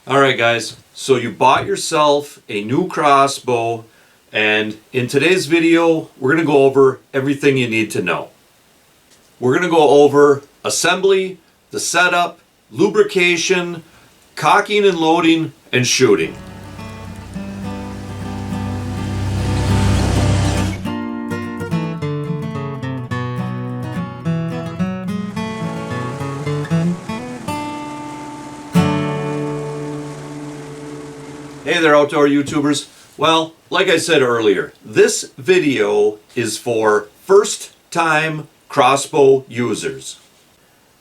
Alright guys, so you bought yourself a new crossbow, and in today's video we're going to go over everything you need to know. We're going to go over assembly, the setup, lubrication, cocking and loading, and shooting. Hey there, outdoor YouTubers. Well, like I said earlier, this video is for first-time crossbow users.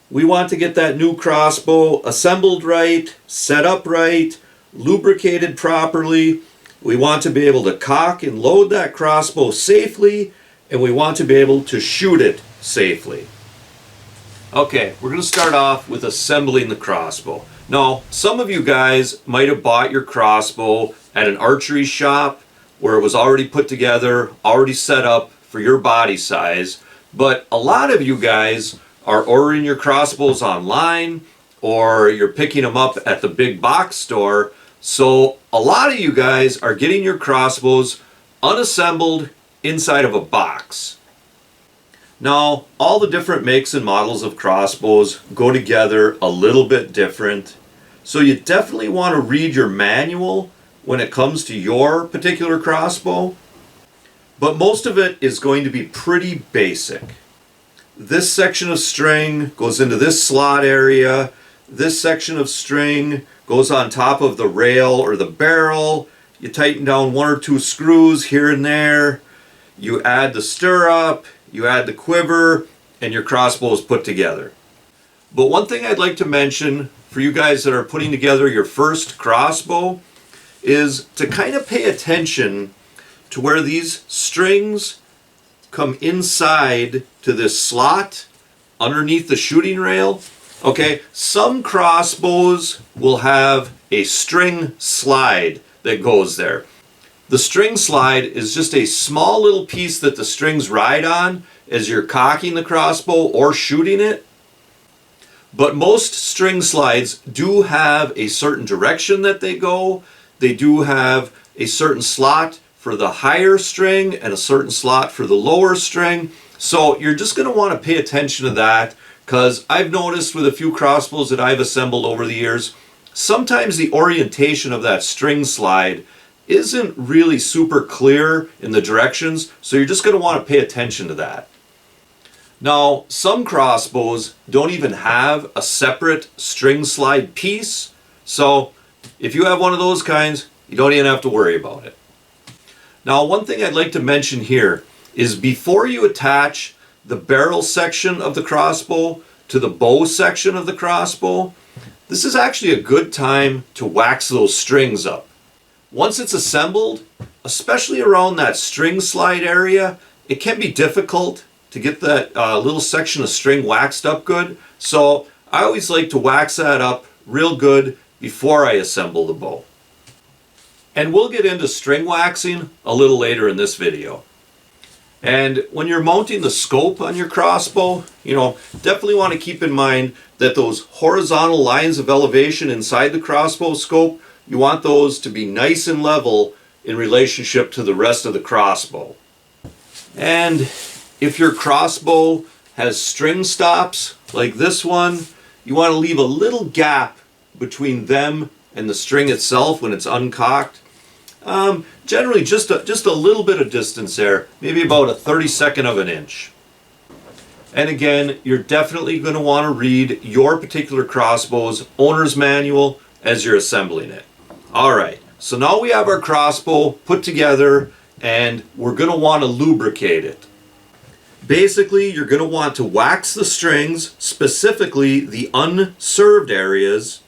We want to get that new crossbow assembled right, set up right, lubricated properly. We want to be able to cock and load that crossbow safely, and we want to be able to shoot it safely. Okay, we're going to start off with assembling the crossbow. Now, some of you guys might have bought your crossbow at an archery shop where it was already put together, already set up for your body size, but a lot of you guys are ordering your crossbows online or you're picking them up at the big box store, so a lot of you guys are getting your crossbows unassembled inside of a box. Now, all the different makes and models of crossbows go together a little bit different. So you definitely want to read your manual when it comes to your particular crossbow. But most of it is going to be pretty basic. This section of string goes into this slot area. This section of string goes on top of the rail or the barrel. You tighten down one or two screws here and there. You add the stirrup. You add the quiver, and your crossbow is put together. But one thing I'd like to mention for you guys that are putting together your first crossbow is to kind of pay attention to where these strings come inside to this slot underneath the shooting rail. Okay, some crossbows will have a string slide that goes there. The string slide is just a small little piece that the strings ride on as you're cocking the crossbow or shooting it. But most string slides do have a certain direction that they go. They do have a certain slot for the higher string and a certain slot for the lower string. So you're just going to want to pay attention to that, because I've noticed with a few crossbows that I've assembled over the years, sometimes the orientation of that string slide isn't really super clear in the directions, so you're just going to want to pay attention to that. Now, some crossbows don't even have a separate string slide piece, so if you have one of those kinds, you don't even have to worry about it. Now, one thing I'd like to mention here is before you attach the barrel section of the crossbow to the bow section of the crossbow, this is actually a good time to wax those strings up. Once it's assembled, especially around that string slide area, it can be difficult to get that little section of string waxed up good. So I always like to wax that up real good before I assemble the bow. And we'll get into string waxing a little later in this video. And when you're mounting the scope on your crossbow, definitely want to keep in mind that those horizontal lines of elevation inside the crossbow scope, you want those to be nice and level in relationship to the rest of the crossbow. And if your crossbow has string stops like this one, you want to leave a little gap between them and the string itself when it's uncocked. Generally just a little bit of distance there, maybe about a 32nd of an inch. And again, you're definitely going to want to read your particular crossbow's owner's manual as you're assembling it. Alright, so now we have our crossbow put together and we're going to want to lubricate it. Basically, you're going to want to wax the strings, specifically the unserved areas,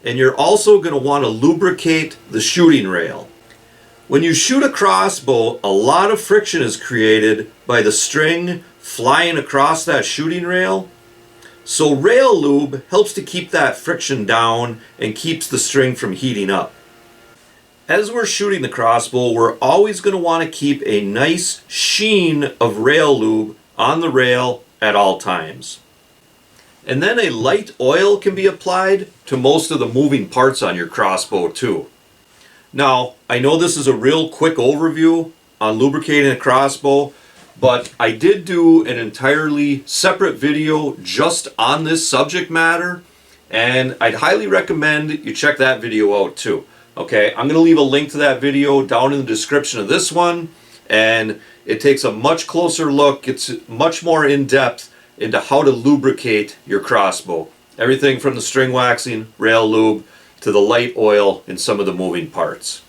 and you're also going to want to lubricate the shooting rail. When you shoot a crossbow, a lot of friction is created by the string flying across that shooting rail. So rail lube helps to keep that friction down and keeps the string from heating up. As we're shooting the crossbow, we're always going to want to keep a nice sheen of rail lube on the rail at all times. And then a light oil can be applied to most of the moving parts on your crossbow too. Now, I know this is a real quick overview on lubricating a crossbow, but I did do an entirely separate video just on this subject matter, and I'd highly recommend you check that video out too. Okay, I'm going to leave a link to that video down in the description of this one, and it takes a much closer look. It's much more in-depth into how to lubricate your crossbow. Everything from the string waxing, rail lube, to the light oil in some of the moving parts.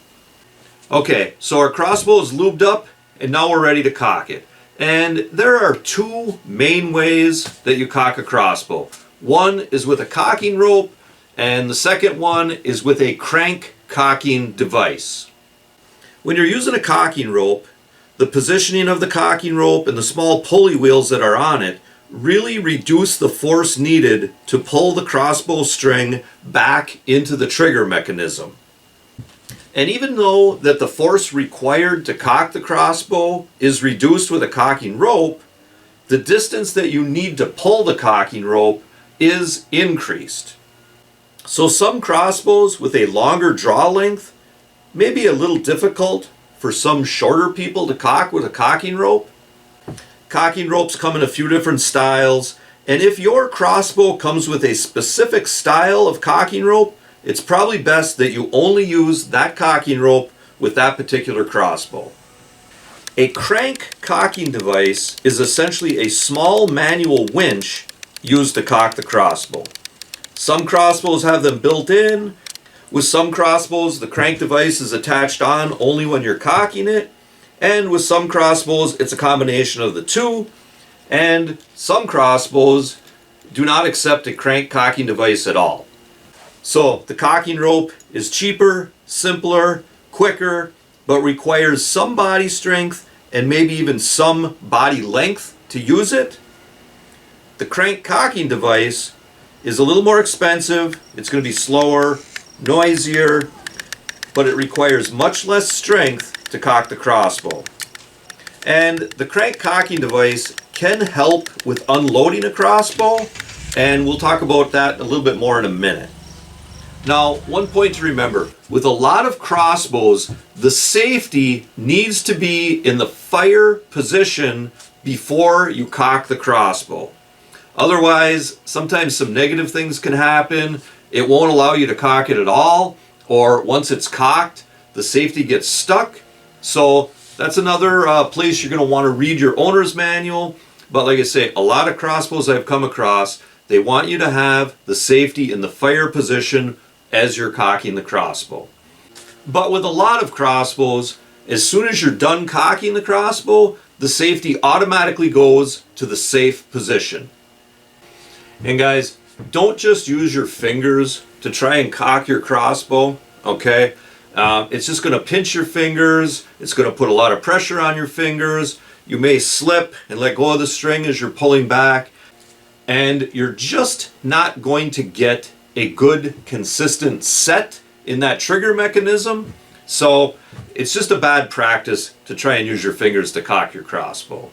Okay, so our crossbow is lubed up, and now we're ready to cock it. And there are two main ways that you cock a crossbow. One is with a cocking rope, and the second one is with a crank cocking device. When you're using a cocking rope, the positioning of the cocking rope and the small pulley wheels that are on it really reduce the force needed to pull the crossbow string back into the trigger mechanism. And even though that the force required to cock the crossbow is reduced with a cocking rope, the distance that you need to pull the cocking rope is increased. So some crossbows with a longer draw length may be a little difficult for some shorter people to cock with a cocking rope. Cocking ropes come in a few different styles, and if your crossbow comes with a specific style of cocking rope, it's probably best that you only use that cocking rope with that particular crossbow. A crank cocking device is essentially a small manual winch used to cock the crossbow. Some crossbows have them built in. With some crossbows, the crank device is attached on only when you're cocking it. And with some crossbows, it's a combination of the two. And some crossbows do not accept a crank cocking device at all. So the cocking rope is cheaper, simpler, quicker, but requires some body strength and maybe even some body length to use it. The crank cocking device is a little more expensive. It's going to be slower, noisier, but it requires much less strength to cock the crossbow. And the crank cocking device can help with unloading a crossbow, and we'll talk about that a little bit more in a minute. Now, one point to remember, with a lot of crossbows, the safety needs to be in the fire position before you cock the crossbow. Otherwise, sometimes some negative things can happen. It won't allow you to cock it at all, or once it's cocked, the safety gets stuck. So that's another place you're going to want to read your owner's manual. But like I say, a lot of crossbows I've come across, they want you to have the safety in the fire position as you're cocking the crossbow. But with a lot of crossbows, as soon as you're done cocking the crossbow, the safety automatically goes to the safe position. And guys, don't just use your fingers to try and cock your crossbow, okay? It's just going to pinch your fingers. It's going to put a lot of pressure on your fingers. You may slip and let go of the string as you're pulling back. And you're just not going to get a good, consistent set in that trigger mechanism. So it's just a bad practice to try and use your fingers to cock your crossbow.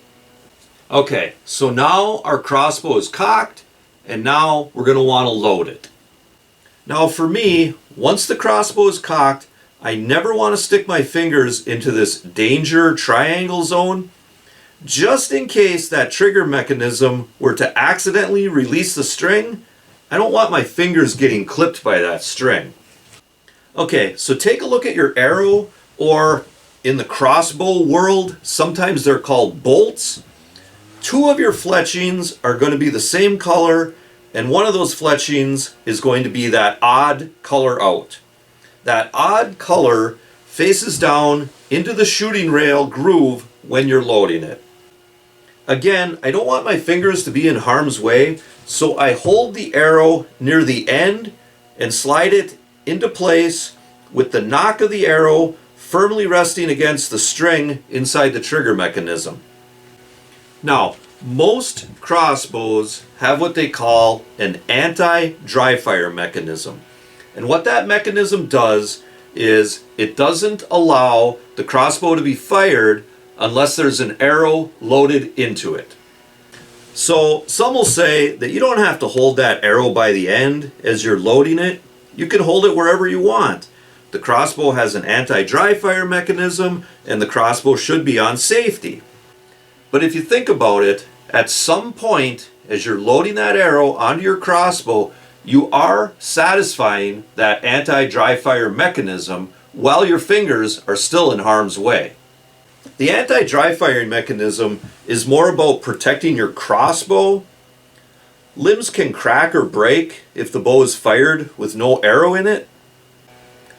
Okay, so now our crossbow is cocked, and now we're going to want to load it. Now for me, once the crossbow is cocked, I never want to stick my fingers into this danger triangle zone, just in case that trigger mechanism were to accidentally release the string. I don't want my fingers getting clipped by that string. Okay, so take a look at your arrow, or in the crossbow world, sometimes they're called bolts. Two of your fletchings are going to be the same color, and one of those fletchings is going to be that odd color out. That odd color faces down into the shooting rail groove when you're loading it. Again, I don't want my fingers to be in harm's way, so I hold the arrow near the end and slide it into place with the nock of the arrow firmly resting against the string inside the trigger mechanism. Now, most crossbows have what they call an anti-dry fire mechanism. And what that mechanism does is it doesn't allow the crossbow to be fired unless there's an arrow loaded into it. So some will say that you don't have to hold that arrow by the end as you're loading it. You can hold it wherever you want. The crossbow has an anti-dry fire mechanism, and the crossbow should be on safety. But if you think about it, at some point as you're loading that arrow onto your crossbow, you are satisfying that anti-dry fire mechanism while your fingers are still in harm's way. The anti-dry firing mechanism is more about protecting your crossbow. Limbs can crack or break if the bow is fired with no arrow in it.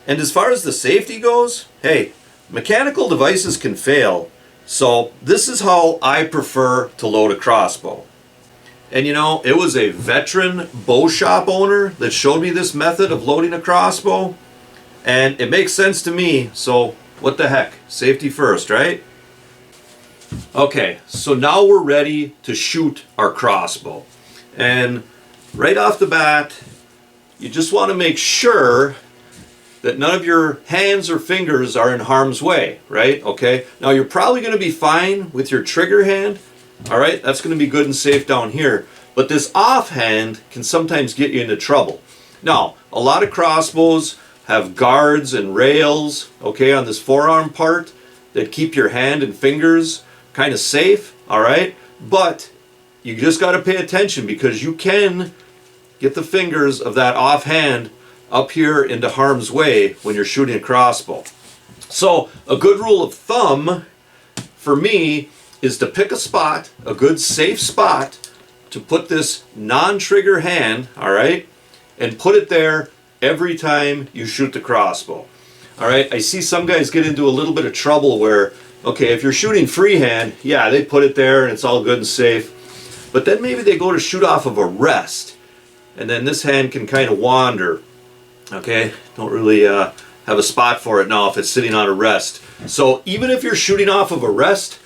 And as far as the safety goes, hey, mechanical devices can fail, so this is how I prefer to load a crossbow. And you know, it was a veteran bow shop owner that showed me this method of loading a crossbow, and it makes sense to me, so what the heck, safety first, right? Okay, so now we're ready to shoot our crossbow. And right off the bat, you just want to make sure that none of your hands or fingers are in harm's way, right? Okay, now you're probably going to be fine with your trigger hand, all right? That's going to be good and safe down here. But this offhand can sometimes get you into trouble. Now, a lot of crossbows have guards and rails, okay, on this forearm part that keep your hand and fingers kind of safe, all right? But you just got to pay attention because you can get the fingers of that offhand up here into harm's way when you're shooting a crossbow. So a good rule of thumb for me is to pick a spot, a good safe spot, to put this non-trigger hand, all right, and put it there every time you shoot the crossbow. All right, I see some guys get into a little bit of trouble where, okay, if you're shooting freehand, yeah, they put it there and it's all good and safe. But then maybe they go to shoot off of a rest, and then this hand can kind of wander. Okay, don't really have a spot for it now if it's sitting on a rest. So even if you're shooting off of a rest,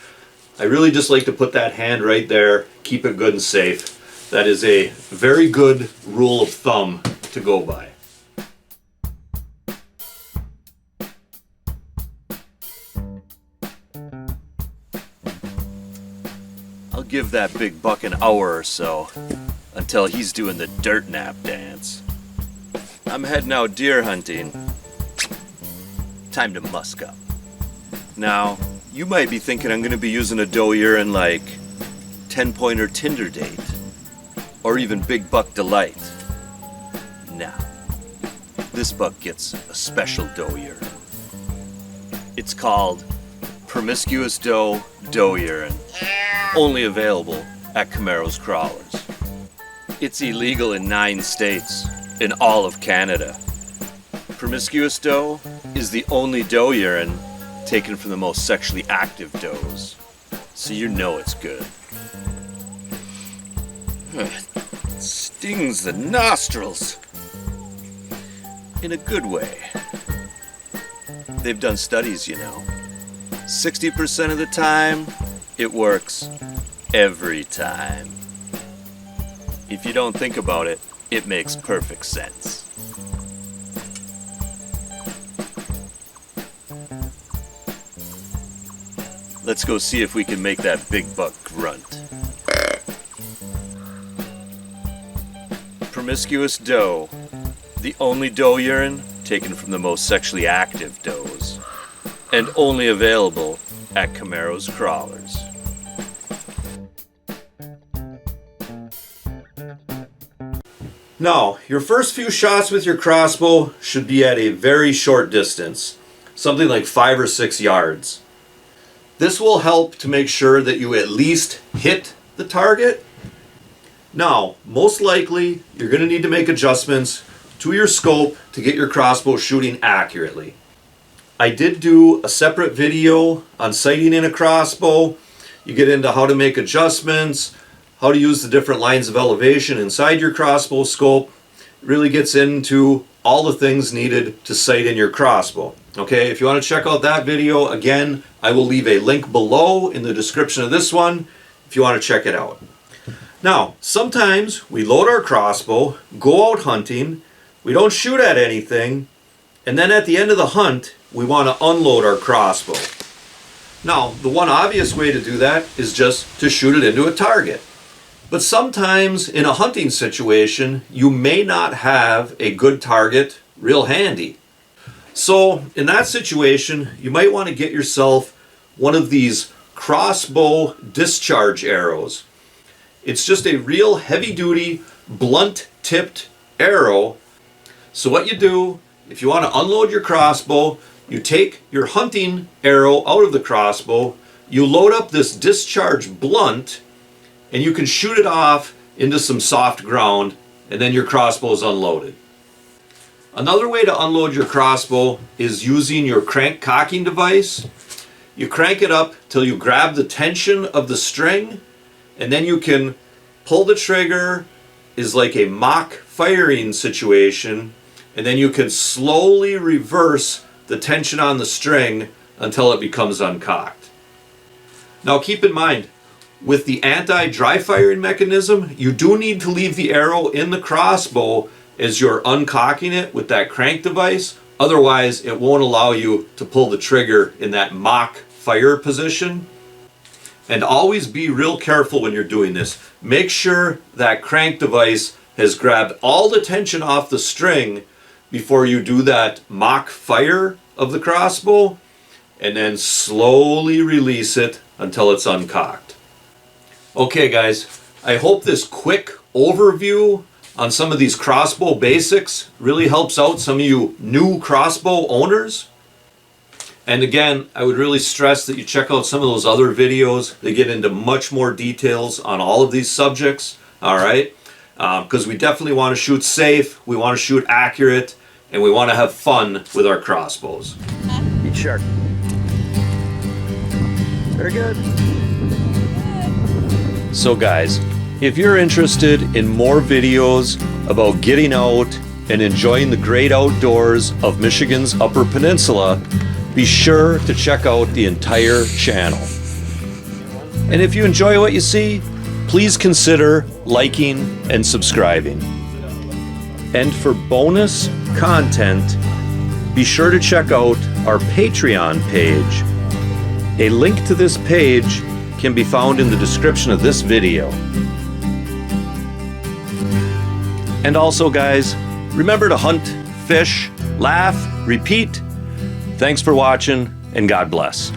I really just like to put that hand right there, keep it good and safe. That is a very good rule of thumb to go by. I'll give that big buck an hour or so until he's doing the dirt nap dance. I'm heading out deer hunting. Time to musk up. Now, you might be thinking I'm going to be using a doe urine like 10-pointer Tinder date or even Big Buck Delight. Now, this buck gets a special doe urine. It's called Promiscuous Doe Urine, only available at Camaro's Crawlers. It's illegal in 9 states. In all of Canada. Promiscuous doe is the only doe urine taken from the most sexually active does, so you know it's good. It stings the nostrils in a good way. They've done studies, you know. 60% of the time, it works every time. If you don't think about it, it makes perfect sense. Let's go see if we can make that big buck grunt. Promiscuous doe, the only doe urine taken from the most sexually active does, and only available at Camaro's Crawlers. Now, your first few shots with your crossbow should be at a very short distance, something like 5 or 6 yards. This will help to make sure that you at least hit the target. Now, most likely, you're going to need to make adjustments to your scope to get your crossbow shooting accurately. I did do a separate video on sighting in a crossbow. You get into how to make adjustments, how to use the different lines of elevation inside your crossbow scope. It really gets into all the things needed to sight in your crossbow. Okay, if you want to check out that video, again, I will leave a link below in the description of this one if you want to check it out. Now, sometimes we load our crossbow, go out hunting, we don't shoot at anything, and then at the end of the hunt, we want to unload our crossbow. Now, the one obvious way to do that is just to shoot it into a target. But sometimes in a hunting situation, you may not have a good target real handy. So in that situation, you might want to get yourself one of these crossbow discharge arrows. It's just a real heavy-duty, blunt-tipped arrow. So what you do, if you want to unload your crossbow, you take your hunting arrow out of the crossbow, you load up this discharge blunt, and you can shoot it off into some soft ground, and then your crossbow is unloaded. Another way to unload your crossbow is using your crank cocking device. You crank it up till you grab the tension of the string, and then you can pull the trigger. Is like a mock firing situation, and then you can slowly reverse the tension on the string until it becomes uncocked. Now keep in mind, with the anti-dry firing mechanism, you do need to leave the arrow in the crossbow as you're uncocking it with that crank device. Otherwise, it won't allow you to pull the trigger in that mock fire position. And always be real careful when you're doing this. Make sure that crank device has grabbed all the tension off the string before you do that mock fire of the crossbow, and then slowly release it until it's uncocked. Okay guys, I hope this quick overview on some of these crossbow basics really helps out some of you new crossbow owners. And again, I would really stress that you check out some of those other videos. They get into much more details on all of these subjects, all right? Because we definitely want to shoot safe, we want to shoot accurate, and we want to have fun with our crossbows. Eat shark. Very good. So guys, if you're interested in more videos about getting out and enjoying the great outdoors of Michigan's Upper Peninsula, be sure to check out the entire channel. And if you enjoy what you see, please consider liking and subscribing. And for bonus content, be sure to check out our Patreon page. A link to this page can be found in the description of this video. And also guys, remember to hunt, fish, laugh, repeat. Thanks for watching, and God bless.